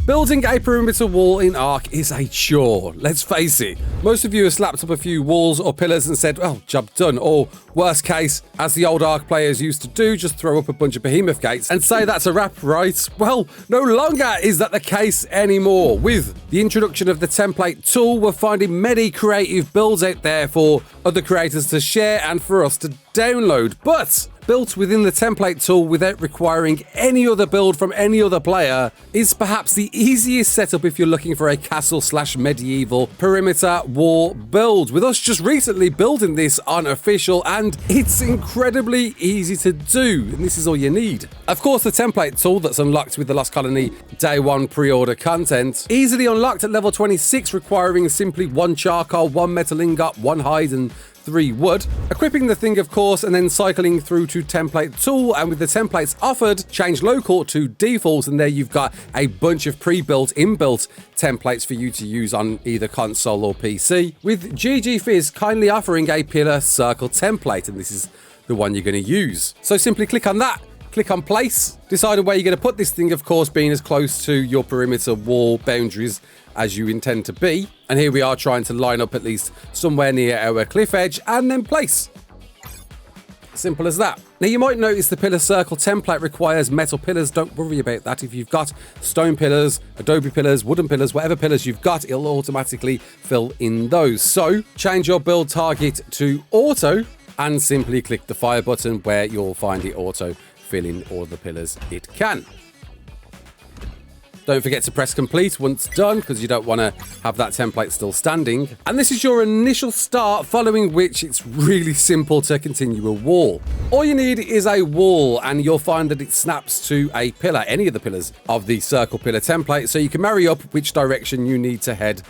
Building a perimeter wall in ARK is a chore, let's face it. Most of you have slapped up a few walls or pillars and said, well, job done, or worst case, as the old ARK players used to do, just throw up a bunch of behemoth gates and say that's a wrap, right? Well, no longer is that the case anymore. With the introduction of the template tool, we're finding many creative builds out there for other creators to share and for us to download, but built within the template tool without requiring any other build from any other player is perhaps the easiest setup if you're looking for a castle/medieval perimeter wall build. With us just recently building this unofficial, and it's incredibly easy to do, and this is all you need. Of course, the template tool that's unlocked with the Lost Colony Day 1 pre-order content, easily unlocked at level 26, requiring simply 1 charcoal, 1 metal ingot, 1 hide, and 3 wood. Equipping the thing, of course, and then cycling through to template tool, and with the templates offered, change local to default, and there you've got a bunch of pre-built, inbuilt templates for you to use on either console or PC, with GG Fizz kindly offering a pillar circle template, and this is the one you're going to use. So simply click on that, click on place, decide on where you're going to put this thing, of course being as close to your perimeter wall boundaries as you intend to be. And here we are trying to line up at least somewhere near our cliff edge and then place. Simple as that. Now you might notice the pillar circle template requires metal pillars. Don't worry about that. If you've got stone pillars, adobe pillars, wooden pillars, whatever pillars you've got, it'll automatically fill in those. So change your build target to auto and simply click the fire button where you'll find it auto fill in all the pillars it can. Don't forget to press complete once done, because you don't want to have that template still standing. And this is your initial start, following which it's really simple to continue a wall. All you need is a wall, and you'll find that it snaps to a pillar, any of the pillars of the circle pillar template, so you can marry up which direction you need to head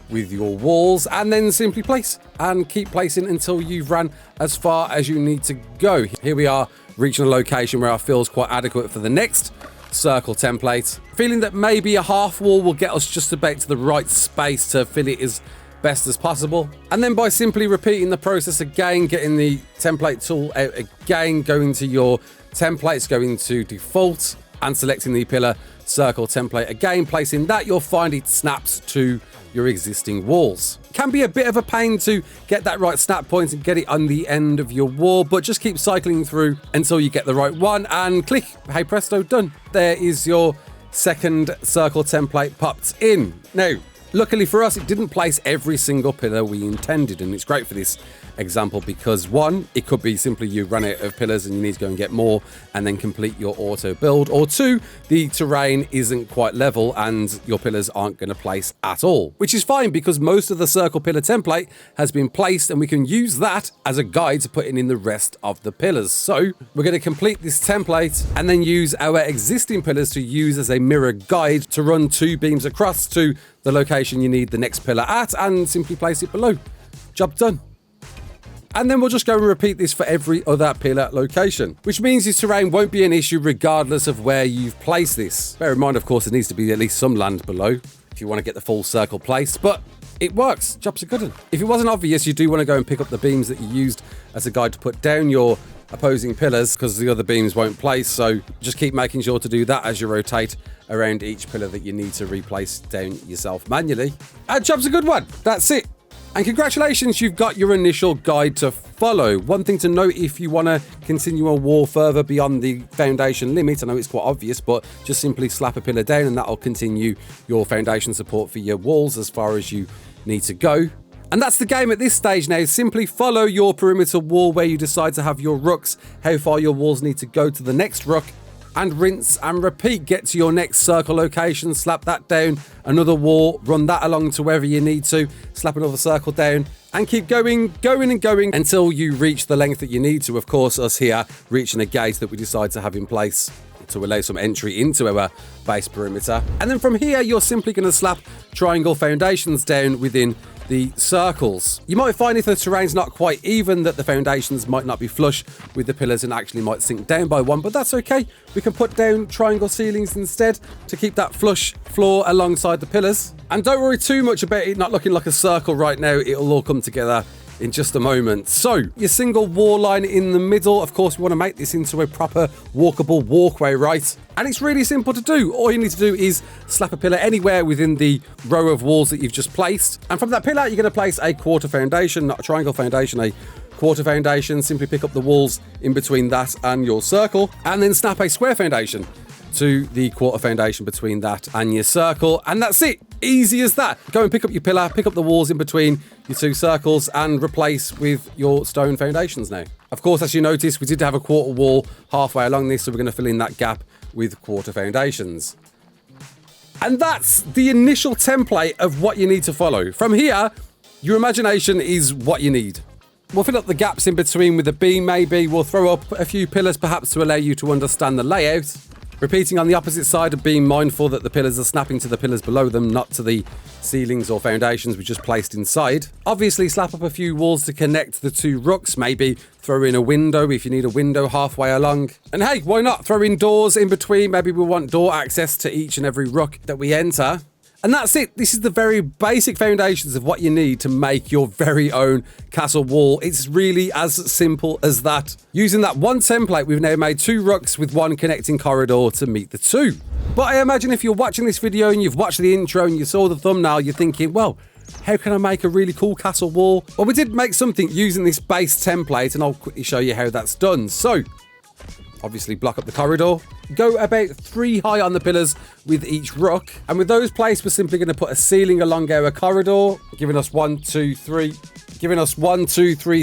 with your walls, and then simply place and keep placing until you've run as far as you need to go. Here we are reaching a location where I feel is quite adequate for the next circle template, feeling that maybe a half wall will get us just about to the right space to fill it as best as possible. And then by simply repeating the process again, getting the template tool out again, going to your templates, going to default and selecting the pillar circle template again, placing that, you'll find it snaps to your existing walls. It can be a bit of a pain to get that right snap point and get it on the end of your wall, but just keep cycling through until you get the right one and click. Hey presto, done. There is your second circle template popped in. Now, luckily for us, it didn't place every single pillar we intended, and it's great for this example because one, it could be simply you run out of pillars and you need to go and get more and then complete your auto build, or two, the terrain isn't quite level and your pillars aren't going to place at all, which is fine because most of the circle pillar template has been placed and we can use that as a guide to putting in the rest of the pillars. So we're going to complete this template and then use our existing pillars to use as a mirror guide to run 2 beams across to the location you need the next pillar at and simply place it below. Job done. And then we'll just go and repeat this for every other pillar location, which means your terrain won't be an issue regardless of where you've placed this. Bear in mind, of course, there needs to be at least some land below if you want to get the full circle place, but it works. Job's a good one. If it wasn't obvious, you do want to go and pick up the beams that you used as a guide to put down your opposing pillars because the other beams won't place, so just keep making sure to do that as you rotate around each pillar that you need to replace down yourself manually. And job's a good one. That's it. And congratulations, you've got your initial guide to follow. One thing to note, if you want to continue a wall further beyond the foundation limit, I know it's quite obvious, but just simply slap a pillar down and that'll continue your foundation support for your walls as far as you need to go. And that's the game at this stage now. Simply follow your perimeter wall where you decide to have your rooks, how far your walls need to go to the next rook, and rinse and repeat. Get to your next circle location, slap that down, another wall, run that along to wherever you need to, slap another circle down, and keep going until you reach the length that you need to. Of course, us here reaching a gate that we decide to have in place to allow some entry into our base perimeter. And then from here, you're simply going to slap triangle foundations down within the circles. You might find if the terrain's not quite even that the foundations might not be flush with the pillars and actually might sink down by one, but that's okay. We can put down triangle ceilings instead to keep that flush floor alongside the pillars. And don't worry too much about it not looking like a circle right now. It'll all come together in just a moment. So, your single wall line in the middle. Of course, we want to make this into a proper walkable walkway, right? And it's really simple to do. All you need to do is slap a pillar anywhere within the row of walls that you've just placed. And from that pillar, you're going to place a quarter foundation, not a triangle foundation, a quarter foundation. Simply pick up the walls in between that and your circle, and then snap a square foundation to the quarter foundation between that and your circle, and that's it. Easy as that. Go and pick up your pillar, pick up the walls in between your two circles, and replace with your stone foundations now. Of course, as you notice, we did have a quarter wall halfway along this, so we're going to fill in that gap with quarter foundations. And that's the initial template of what you need to follow. From here, your imagination is what you need. We'll fill up the gaps in between with a beam maybe. We'll throw up a few pillars perhaps to allow you to understand the layout. Repeating on the opposite side and being mindful that the pillars are snapping to the pillars below them, not to the ceilings or foundations we just placed inside. Obviously, slap up a few walls to connect the two rooks. Maybe throw in a window if you need a window halfway along. And hey, why not throw in doors in between? Maybe we want door access to each and every rook that we enter. And that's it. This is the very basic foundations of what you need to make your very own castle wall. It's really as simple as that. Using that one template, we've now made two rooks with one connecting corridor to meet the two. But I imagine if you're watching this video and you've watched the intro and you saw the thumbnail, you're thinking, well, how can I make a really cool castle wall? Well, we did make something using this base template, and I'll quickly show you how that's done. So, obviously block up the corridor, go about 3 high on the pillars with each rook, and with those placed, we're simply going to put a ceiling along our corridor, giving us 1, 2, 3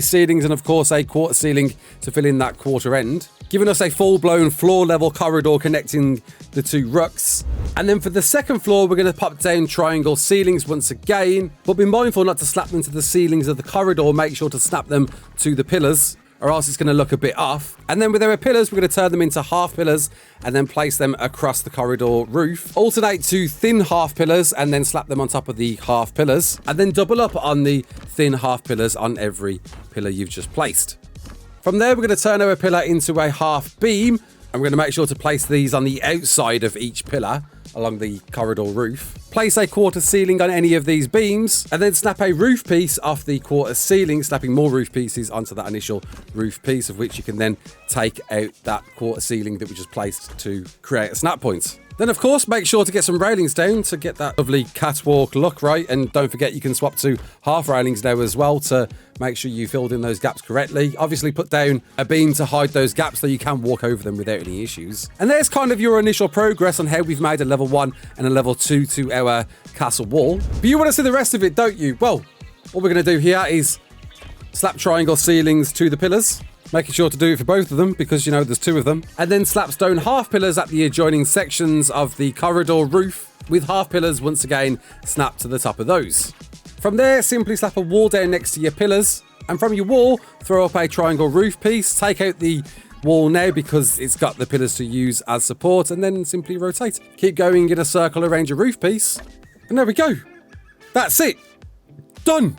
ceilings, and of course a quarter ceiling to fill in that quarter end, giving us a full-blown floor level corridor connecting the two rooks. And then for the second floor, we're going to pop down triangle ceilings once again, but be mindful not to slap them to the ceilings of the corridor. Make sure to snap them to the pillars, or else it's going to look a bit off. And then with our pillars, we're going to turn them into half pillars and then place them across the corridor roof. Alternate to thin half pillars and then slap them on top of the half pillars, and then double up on the thin half pillars on every pillar you've just placed. From there, we're going to turn our pillar into a half beam, and we're going to make sure to place these on the outside of each pillar along the corridor roof. Place a quarter ceiling on any of these beams, and then snap a roof piece off the quarter ceiling, snapping more roof pieces onto that initial roof piece, of which you can then take out that quarter ceiling that we just placed to create a snap point. Then, of course, make sure to get some railings down to get that lovely catwalk look, right? And don't forget you can swap to half railings now as well to make sure you filled in those gaps correctly. Obviously, put down a beam to hide those gaps so you can walk over them without any issues. And there's kind of your initial progress on how we've made a level 1 and a level 2 to our castle wall. But you want to see the rest of it, don't you? Well, what we're going to do here is slap triangle ceilings to the pillars, making sure to do it for both of them because, you know, there's 2 of them. And then slap stone half pillars at the adjoining sections of the corridor roof, with half pillars once again snapped to the top of those. From there, simply slap a wall down next to your pillars, and from your wall, throw up a triangle roof piece. Take out the wall now because it's got the pillars to use as support, and then simply rotate. Keep going in a circle around your roof piece, and there we go. That's it. Done.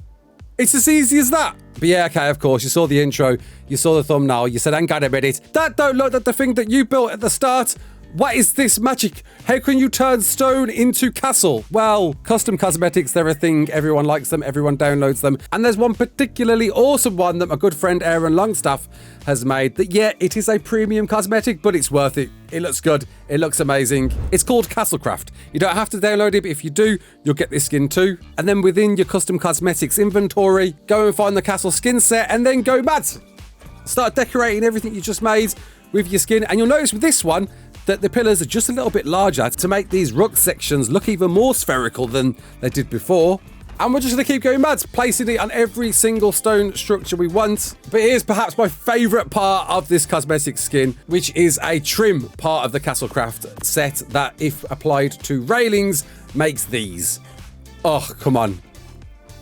It's as easy as that. But yeah, okay, of course, you saw the intro, you saw the thumbnail, you said, hang on a minute, that don't look like the thing that you built at the start. What is this magic? How can you turn stone into castle? Well, custom cosmetics, they're a thing. Everyone likes them, everyone downloads them. And there's one particularly awesome one that my good friend Aaron Longstaff has made that, yeah, it is a premium cosmetic, but it's worth it. It looks good. It looks amazing. It's called Castlecraft. You don't have to download it, but if you do, you'll get this skin too. And then within your custom cosmetics inventory, go and find the castle skin set and then go mad. Start decorating everything you just made with your skin. And you'll notice with this one, that the pillars are just a little bit larger to make these rook sections look even more spherical than they did before. And we're just going to keep going mad, placing it on every single stone structure we want. But here's perhaps my favourite part of this cosmetic skin, which is a trim part of the Castlecraft set that, if applied to railings, makes these. Oh, come on.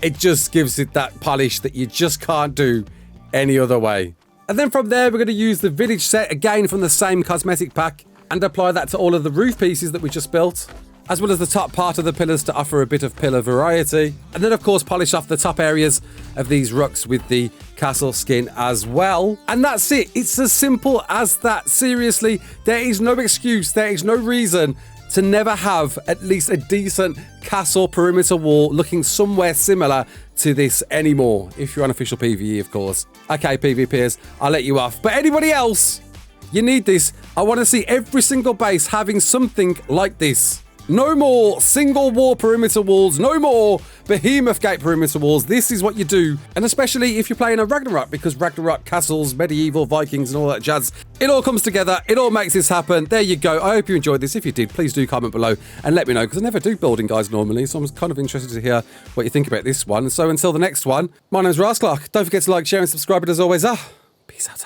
It just gives it that polish that you just can't do any other way. And then from there, we're going to use the village set again from the same cosmetic pack, and apply that to all of the roof pieces that we just built, as well as the top part of the pillars to offer a bit of pillar variety. And then, of course, polish off the top areas of these rooks with the castle skin as well. And that's it. It's as simple as that. Seriously, there is no excuse. There is no reason to never have at least a decent castle perimeter wall looking somewhere similar to this anymore. If you're unofficial PvE, of course. Okay, PvPers, I'll let you off. But anybody else, you need this. I want to see every single base having something like this. No more single wall perimeter walls, no more behemoth gate perimeter walls. This is what you do, and especially if you're playing a Ragnarok, because Ragnarok, castles, medieval, Vikings, and all that jazz, it all comes together, it all makes this happen. There you go. I hope you enjoyed this. If you did, please do comment below and let me know, because I never do building guides normally, so I'm kind of interested to hear what you think about this one. So until the next one, my name's Raasclark. Don't forget to like, share, and subscribe, and as always, peace out.